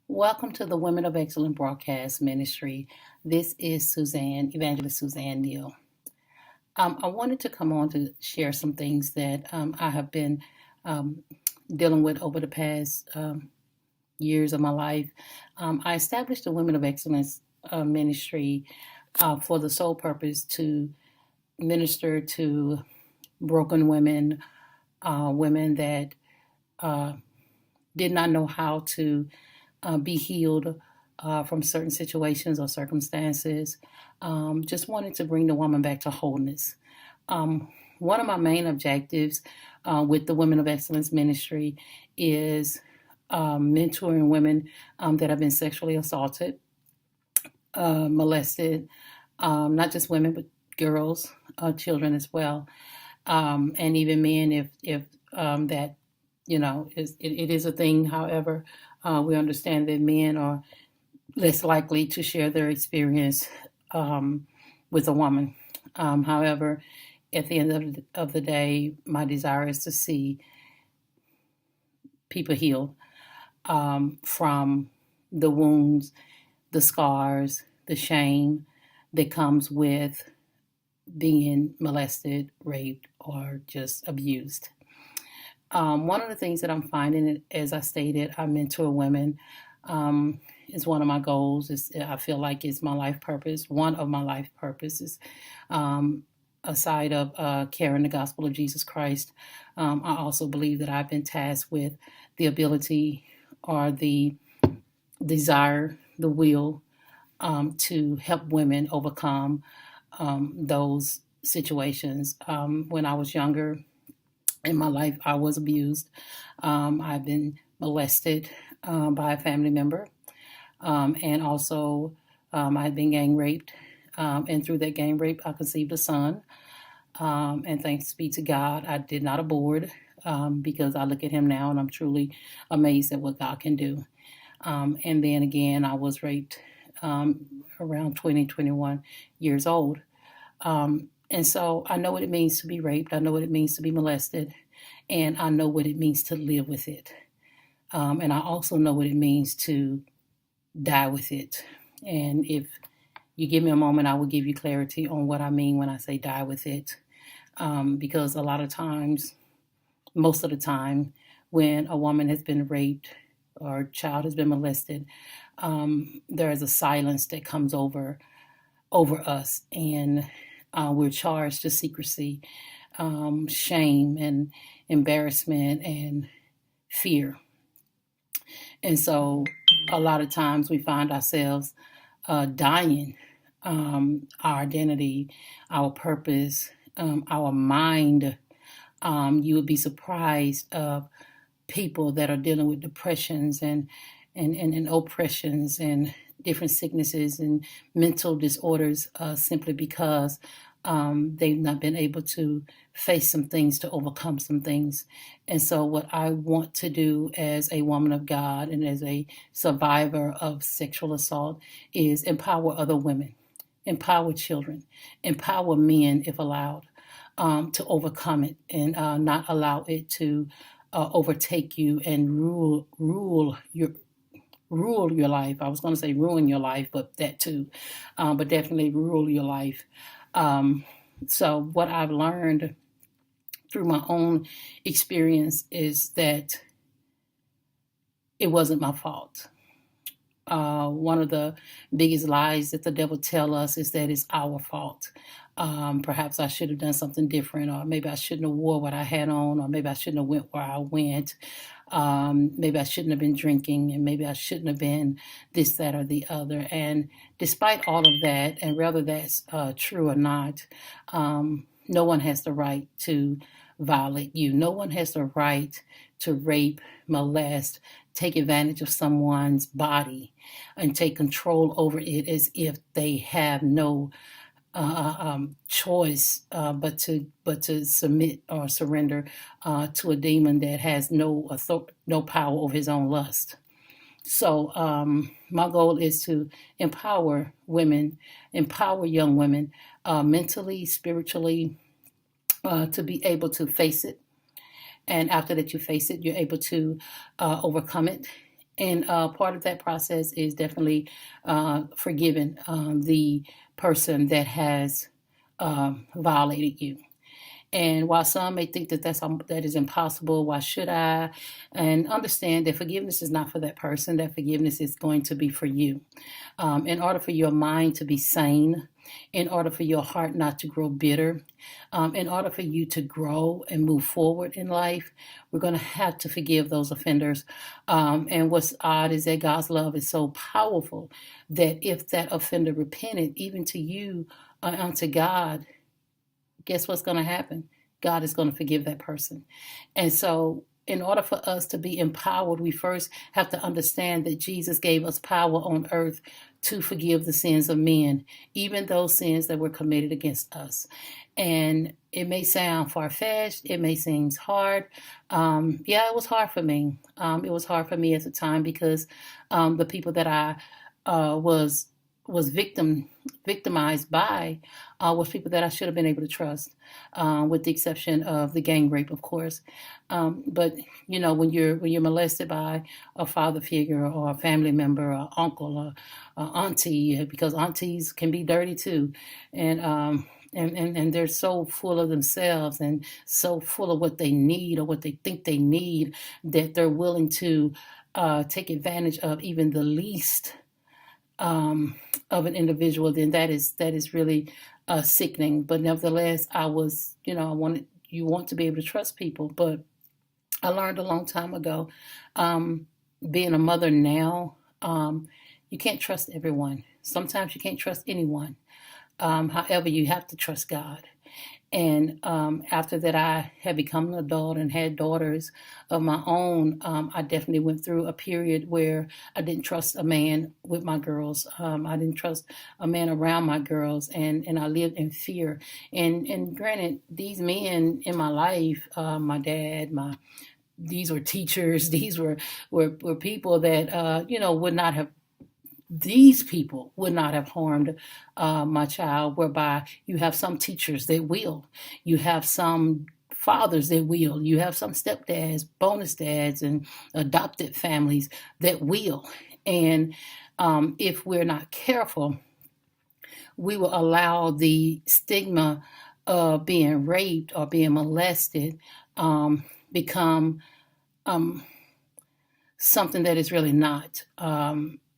Welcome to the Women of Excellent Broadcast Ministry. This is Suzanne, Evangelist Suzanne Neal. I wanted to come on to share some things that I have been um, dealing with over the past years of my life. I established the Women of Excellence Ministry for the sole purpose to minister to broken women, women that uh, did not know how to be healed from certain situations or circumstances. Just wanted to bring the woman back to wholeness. One of my main objectives with the Women of Excellence Ministry is mentoring women that have been sexually assaulted, molested, not just women, but girls, children as well, and even men if that it is a thing. However, we understand that men are less likely to share their experience with a woman. However, at the end of the day, my desire is to see people healed from the wounds, the scars, the shame that comes with being molested, raped, or just abused. One of the things that I'm finding, as I stated, I mentor women. Is one of my goals. I feel like it's my life purpose. One of my life purposes, aside of carrying the gospel of Jesus Christ, I also believe that I've been tasked with the ability or the desire, the will to help women overcome those situations. When I was younger in my life, I was abused. I've been molested by a family member. And also, I had been gang raped. And through that gang rape, I conceived a son. And thanks be to God, I did not abort because I look at him now and I'm truly amazed at what God can do. And then again, I was raped around 20, 21 years old. And so I know what it means to be raped. I know what it means to be molested. And I know what it means to live with it. And I also know what it means to die with it. And if you give me a moment, I will give you clarity on what I mean when I say die with it. Because a lot of times, most of the time, when a woman has been raped or a child has been molested, there is a silence that comes over us, and we're charged to secrecy, shame, and embarrassment, and fear. And so a lot of times we find ourselves dying our identity, our purpose, our mind. You would be surprised of people that are dealing with depressions and oppressions and different sicknesses and mental disorders simply because they've not been able to face some things, to overcome some things. And so what I want to do as a woman of God and as a survivor of sexual assault is empower other women, empower children, empower men if allowed, to overcome it and not allow it to overtake you and rule your life. I was going to say ruin your life, but that too, but definitely rule your life. So what I've learned through my own experience is that it wasn't my fault. One of the biggest lies that the devil tell us is that it's our fault. Perhaps I should have done something different, or maybe I shouldn't have wore what I had on, or maybe I shouldn't have went where I went. Maybe I shouldn't have been drinking, and maybe I shouldn't have been this, that, or the other. And despite all of that, and whether that's true or not, no one has the right to violate you. No one has the right to rape, molest, take advantage of someone's body and take control over it as if they have no choice but to submit or surrender to a demon that has no power over his own lust. So my goal is to empower women, empower young women, mentally, spiritually, to be able to face it. And after that you face it, you're able to overcome it And part of that process is definitely forgiving the person that has violated you. And while some may think that that is impossible, why should I? And understand that forgiveness is not for that person. That forgiveness is going to be for you. In order for your mind to be sane, in order for your heart not to grow bitter, in order for you to grow and move forward in life, we're going to have to forgive those offenders. And what's odd is that God's love is so powerful that if that offender repented, even to you, unto God, guess what's going to happen? God is going to forgive that person. And so, in order for us to be empowered, we first have to understand that Jesus gave us power on earth to forgive the sins of men, even those sins that were committed against us. And it may sound far fetched, it may seem hard. Yeah, it was hard for me. It was hard for me at the time because the people that I was victimized by was people that I should have been able to trust, with the exception of the gang rape, of course. But when you're molested by a father figure or a family member, or uncle, or auntie, because aunties can be dirty too, and and they're so full of themselves and so full of what they need or what they think they need that they're willing to take advantage of even the least of an individual, then that is really sickening. But nevertheless, I wanted you want to be able to trust people, but I learned a long time ago, um, being a mother now, you can't trust everyone. Sometimes you can't trust anyone. However, you have to trust God. And after that, I had become an adult and had daughters of my own. I definitely went through a period where I didn't trust a man with my girls. I didn't trust a man around my girls, and I lived in fear. And granted, these men in my life, my dad, these were teachers. These were people that would not have these people would not have harmed my child, whereby you have some teachers that will, you have some fathers that will, you have some stepdads, bonus dads, and adopted families that will. And if we're not careful, we will allow the stigma of being raped or being molested become um, something that is really not.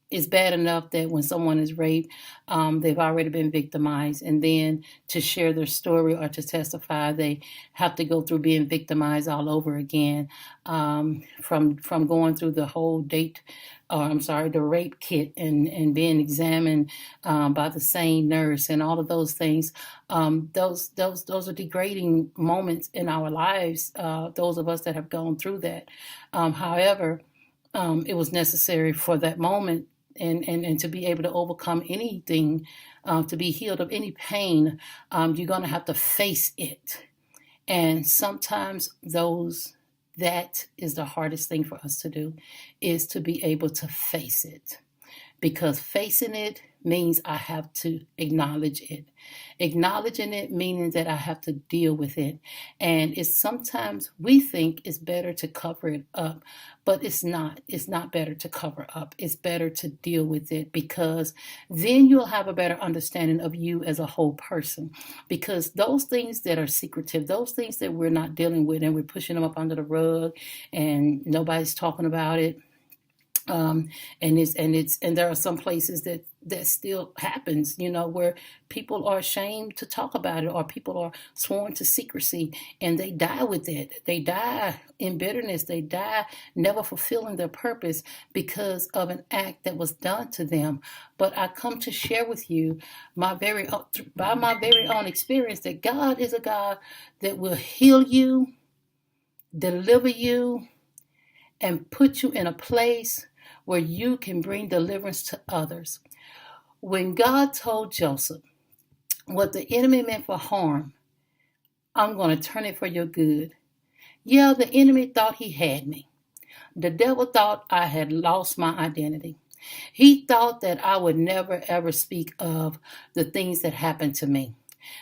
It's bad enough that when someone is raped, they've already been victimized, and then to share their story or to testify, they have to go through being victimized all over again, from going through the whole the rape kit, and being examined by the same nurse and all of those things. Those are degrading moments in our lives. Those of us that have gone through that. However, it was necessary for that moment, and to be able to overcome anything, to be healed of any pain. You're going to have to face it. And sometimes that is the hardest thing for us to do, is to be able to face it, because facing it means I have to acknowledge it. Acknowledging it meaning that I have to deal with it. And it's sometimes we think it's better to cover it up, but it's not. It's not better to cover up. It's better to deal with it, because then you'll have a better understanding of you as a whole person. Because those things that are secretive, those things that we're not dealing with and we're pushing them up under the rug and nobody's talking about it, and there are some places that still happens, where people are ashamed to talk about it, or people are sworn to secrecy, and they die with it. They die in bitterness. They die never fulfilling their purpose because of an act that was done to them. But I come to share with you by my very own experience, that God is a God that will heal you, deliver you, and put you in a place where you can bring deliverance to others. When God told Joseph, what the enemy meant for harm, I'm going to turn it for your good. Yeah, the enemy thought he had me. The devil thought I had lost my identity. He thought that I would never ever speak of the things that happened to me,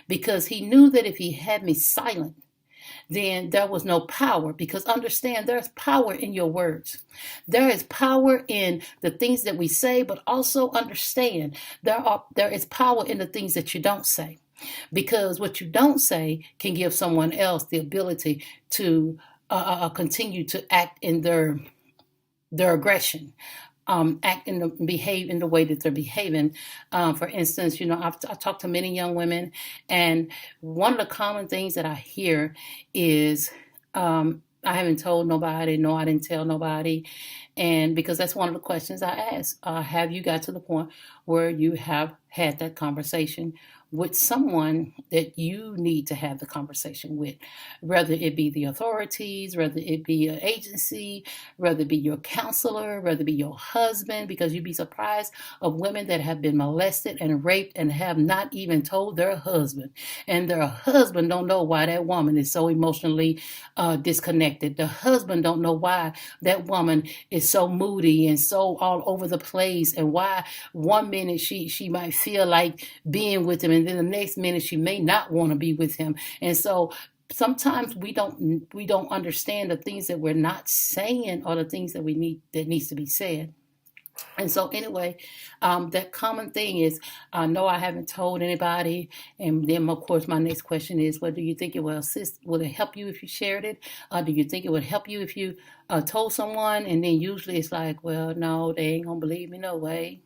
because he knew that if he had me silent, then there was no power. Because understand, there's power in your words. There is power in the things that we say, but also understand there is power in the things that you don't say. Because what you don't say can give someone else the ability to continue to act in their aggression, act in behave in the way that they're behaving. For instance, I've talked to many young women, and one of the common things that I hear is, I haven't told nobody, no, I didn't tell nobody. And because that's one of the questions I ask, have you got to the point where you have had that conversation with someone that you need to have the conversation with, whether it be the authorities, whether it be an agency, whether it be your counselor, whether it be your husband, because you'd be surprised of women that have been molested and raped and have not even told their husband, and their husband don't know why that woman is so emotionally disconnected. The husband don't know why that woman is so moody and so all over the place, and why one minute she might feel like being with him, and then the next minute she may not want to be with him. And so sometimes we don't understand the things that we're not saying, or the things that needs to be said. And so anyway, that common thing is, no, I haven't told anybody. And then of course my next question is, well, do you think it will assist? Will it help you if you shared it? Do you think it would help you if you told someone? And then usually it's like, well, no, they ain't gonna believe me, no way.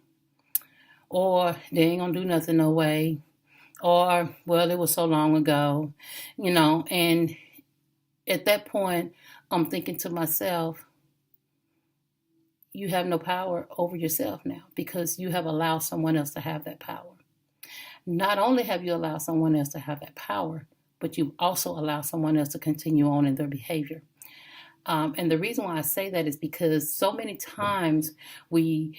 Or they ain't gonna do nothing, no way. Or, well, it was so long ago, and at that point, I'm thinking to myself, you have no power over yourself now, because you have allowed someone else to have that power. Not only have you allowed someone else to have that power, but you also allow someone else to continue on in their behavior. And the reason why I say that is because so many times we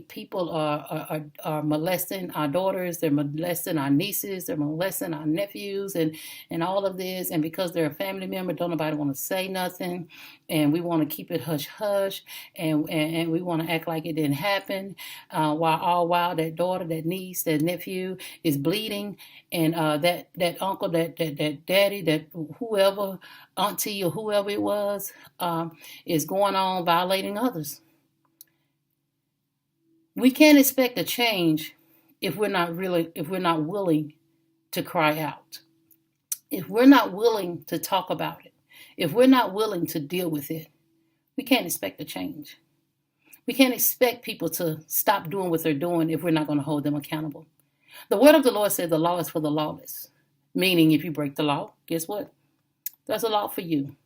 people are molesting our daughters, they're molesting our nieces, they're molesting our nephews, and all of this. And because they're a family member, don't nobody want to say nothing, and we want to keep it hush hush, and we want to act like it didn't happen. While that daughter, that niece, that nephew is bleeding, and that uncle, that daddy, that whoever, auntie or whoever it was, is going on violating others. We can't expect a change if we're not willing to cry out, if we're not willing to talk about it, if we're not willing to deal with it. We can't expect a change. We can't expect people to stop doing what they're doing if we're not going to hold them accountable. The word of the Lord said the law is for the lawless, meaning if you break the law, guess what? There's a law for you.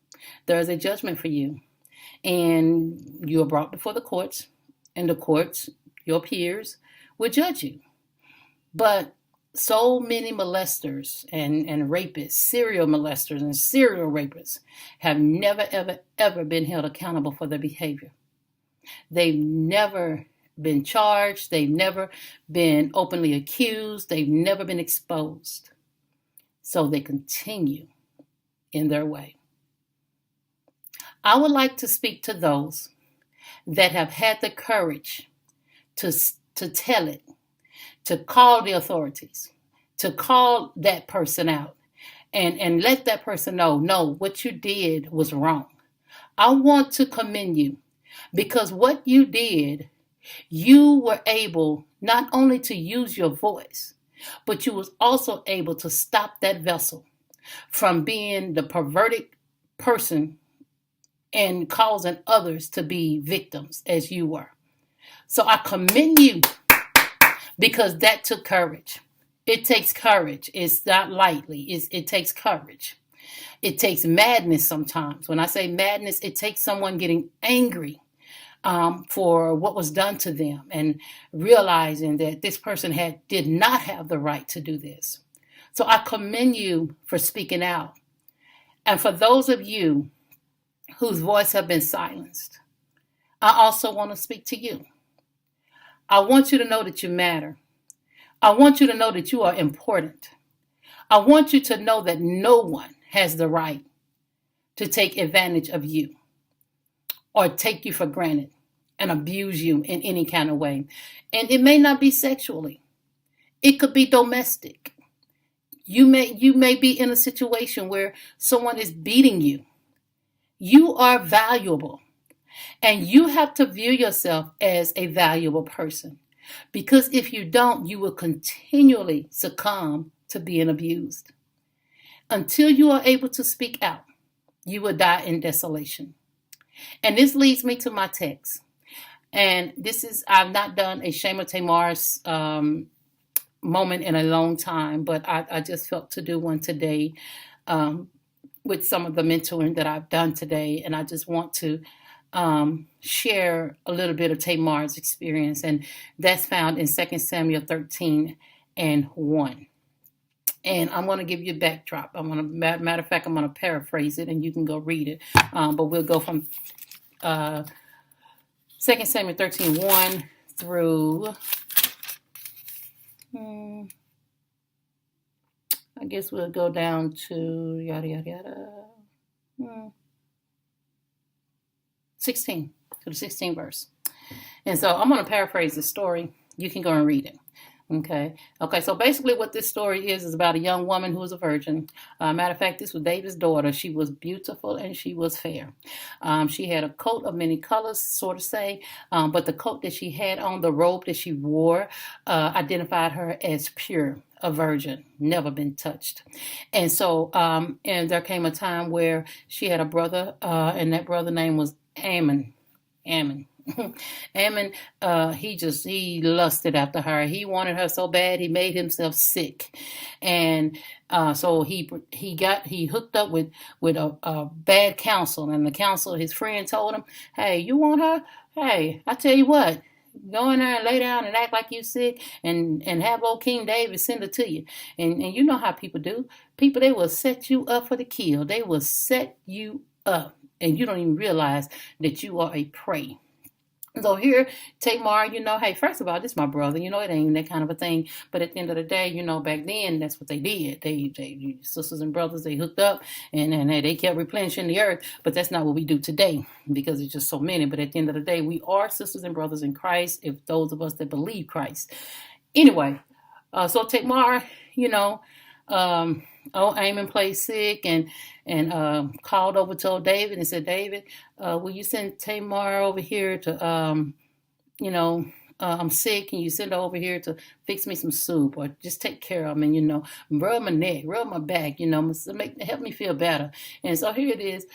There's a judgment for you. And you are brought before the courts, and the courts, your peers, will judge you. But so many molesters and rapists, serial molesters and serial rapists, have never, ever, ever been held accountable for their behavior. They've never been charged. They've never been openly accused. They've never been exposed. So they continue in their way. I would like to speak to those that have had the courage to tell it, to call the authorities, to call that person out, and let that person know, no, what you did was wrong. I want to commend you, because what you did, you were able not only to use your voice, but you was also able to stop that vessel from being the perverted person and causing others to be victims as you were. So I commend you, because that took courage. It takes courage. It's not lightly. It takes courage. It takes madness sometimes. When I say madness, it takes someone getting angry for what was done to them, and realizing that this person did not have the right to do this. So I commend you for speaking out. And for those of you whose voice have been silenced, I also want to speak to you. I want you to know that you matter. I want you to know that you are important. I want you to know that no one has the right to take advantage of you, or take you for granted and abuse you in any kind of way. And it may not be sexually. It could be domestic. You may be in a situation where someone is beating you. You are valuable, and you have to view yourself as a valuable person, because if you don't, you will continually succumb to being abused. Until you are able to speak out, you will die in desolation. And this leads me to my text. And this is, I've not done a Shema Tamar's moment in a long time, but I just felt to do one today, with some of the mentoring that I've done today. And I just want to share a little bit of Tamar's experience. And that's found in 2 Samuel 13 and 1. And I'm going to give you a backdrop. Matter of fact, I'm going to paraphrase it, and you can go read it. But we'll go from 2 Samuel 13:1 through, I guess we'll go down to yada, yada, yada, 16, to the 16th verse. And so I'm going to paraphrase the story. You can go and read it. Okay, so basically what this story is about a young woman who was a virgin. Matter of fact, this was David's daughter. She was beautiful and she was fair. She had a coat of many colors, sort of say, but the coat that she had on, the robe that she wore, identified her as pure, a virgin, never been touched. And so, and there came a time where she had a brother, and that brother's name was Ammon. Ammon, he lusted after her. He wanted her so bad he made himself sick, and so he hooked up with a bad counsel, and the counsel, his friend, told him, "Hey, you want her? Hey, I tell you what." Go in there and lay down and act like you sick, and have old King David send it to you. And you know how people do. People, they will set you up for the kill. They will set you up, and you don't even realize that you are a prey. So here, Tamar, hey, first of all, this is my brother. It ain't that kind of a thing. But at the end of the day, back then, that's what they did. They sisters and brothers, they hooked up, and they kept replenishing the earth. But that's not what we do today, because it's just so many. But at the end of the day, we are sisters and brothers in Christ, if those of us that believe Christ. Anyway, so Tamar, Ammon played sick and called over, told David and said, David, will you send Tamar over here to, I'm sick, and you send her over here to fix me some soup, or just take care of me, rub my neck, rub my back, help me feel better. And so here it is,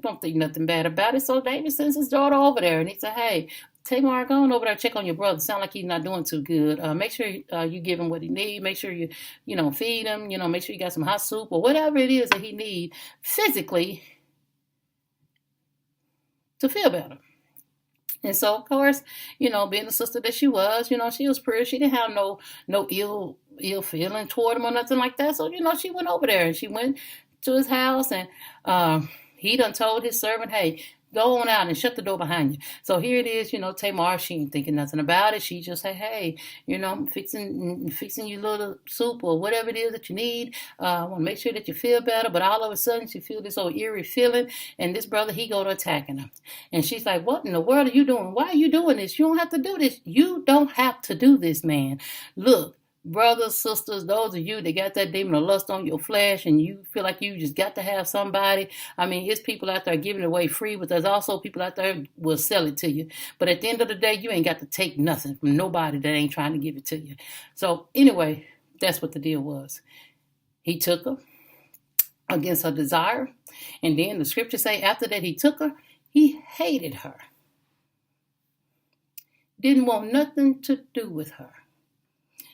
don't think nothing bad about it. So David sends his daughter over there, and he said, hey, Tamar, go on over there, check on your brother. Sound like he's not doing too good. Make sure you give him what he needs. Make sure you feed him. Make sure you got some hot soup or whatever it is that he needs physically to feel better. And so, of course, being the sister that she was, she was pretty. She didn't have no ill feeling toward him or nothing like that. So, she went over there, and she went to his house, and he done told his servant, hey, go on out and shut the door behind you. So here it is, Tamar, she ain't thinking nothing about it. She just say, hey, fixing you little soup or whatever it is that you need. I want to make sure that you feel better. But all of a sudden, she feel this old eerie feeling. And this brother, he go to attacking her. And she's like, what in the world are you doing? Why are you doing this? You don't have to do this. You don't have to do this, man. Look. Brothers, sisters, those of you that got that demon of lust on your flesh and you feel like you just got to have somebody. I mean, it's people out there giving it away free, but there's also people out there will sell it to you. But at the end of the day, you ain't got to take nothing from nobody that ain't trying to give it to you. So anyway, that's what the deal was. He took her against her desire. And then the scriptures say after that he took her, he hated her. Didn't want nothing to do with her.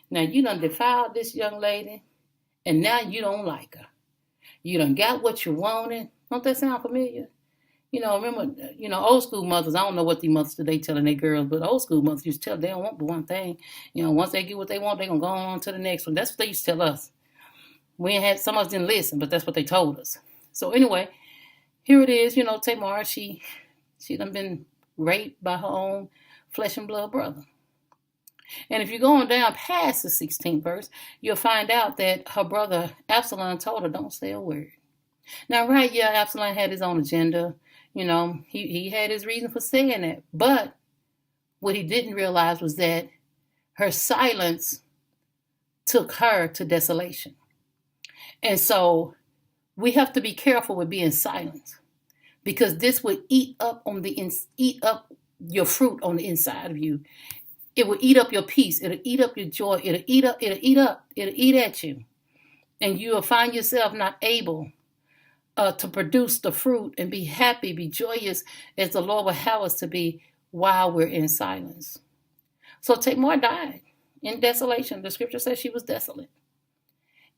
Now, you done defiled this young lady, and now you don't like her. You done got what you wanted. Don't that sound familiar? Remember, old school mothers, I don't know what these mothers today telling their girls, but old school mothers used to tell them they don't want but one thing. Once they get what they want, they're going to go on to the next one. That's what they used to tell us. Some of us didn't listen, but that's what they told us. So anyway, here it is, Tamar, she done been raped by her own flesh and blood brother. And if you're going down past the 16th verse, you'll find out that her brother Absalom told her, don't say a word. Now, right, yeah, Absalom had his own agenda. He had his reason for saying that. But what he didn't realize was that her silence took her to desolation. And so we have to be careful with being silent, because this would eat up eat up your fruit on the inside of you. It will eat up your peace. It'll eat up your joy. It'll eat at you. And you will find yourself not able to produce the fruit and be happy, be joyous as the Lord will have us to be while we're in silence. So Tamar died in desolation. The scripture says she was desolate.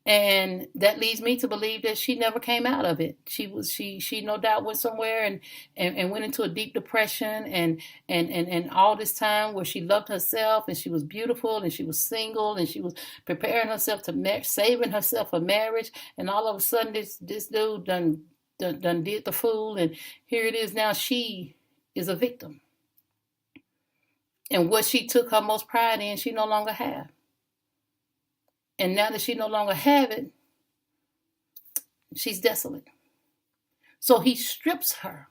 And that leads me to believe that she never came out of it. She no doubt went somewhere and went into a deep depression and all this time where she loved herself and she was beautiful and she was single and she was preparing herself to saving herself for marriage, and all of a sudden this dude done did the fool, and here it is now she is a victim. And what she took her most pride in, she no longer have. And now that she no longer have it, she's desolate. So he strips her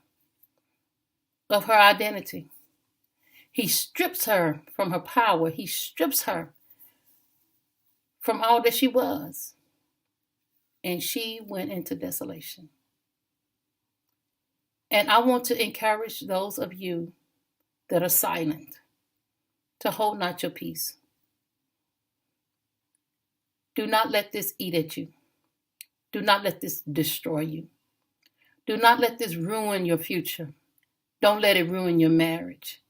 of her identity. He strips her from her power. He strips her from all that she was. And she went into desolation. And I want to encourage those of you that are silent to hold not your peace. Do not let this eat at you. Do not let this destroy you. Do not let this ruin your future. Don't let it ruin your marriage.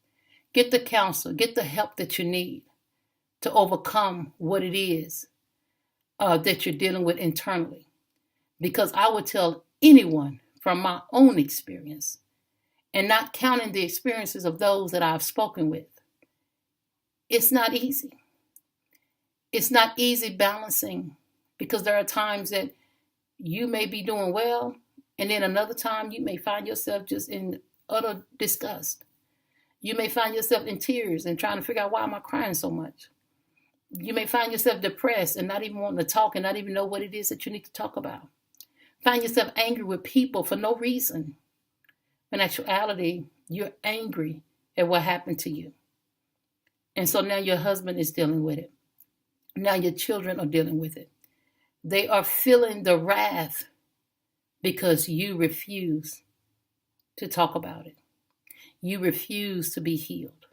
Get the counsel, get the help that you need to overcome what it is that you're dealing with internally. Because I would tell anyone from my own experience, and not counting the experiences of those that I've spoken with, it's not easy. It's not easy balancing, because there are times that you may be doing well, and then another time you may find yourself just in utter disgust. You may find yourself in tears and trying to figure out, why am I crying so much? You may find yourself depressed and not even wanting to talk and not even know what it is that you need to talk about. Find yourself angry with people for no reason. In actuality, you're angry at what happened to you. And so now your husband is dealing with it. Now your children are dealing with it. They are feeling the wrath because you refuse to talk about it. You refuse to be healed.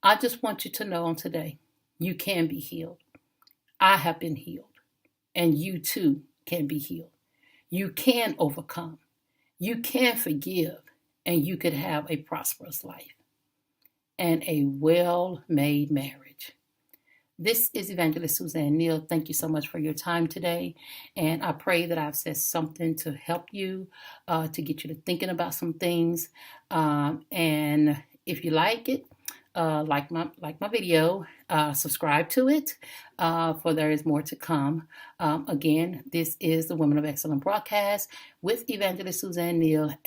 I just want you to know on today, you can be healed. I have been healed, and you too can be healed. You can overcome. You can forgive, and you could have a prosperous life and a well-made marriage. This is Evangelist Suzanne Neal. Thank you so much for your time today. And I pray that I've said something to help you, to get you to thinking about some things. And if you like it, like my video, subscribe to it, for there is more to come. Again, this is the Women of Excellence broadcast with Evangelist Suzanne Neal.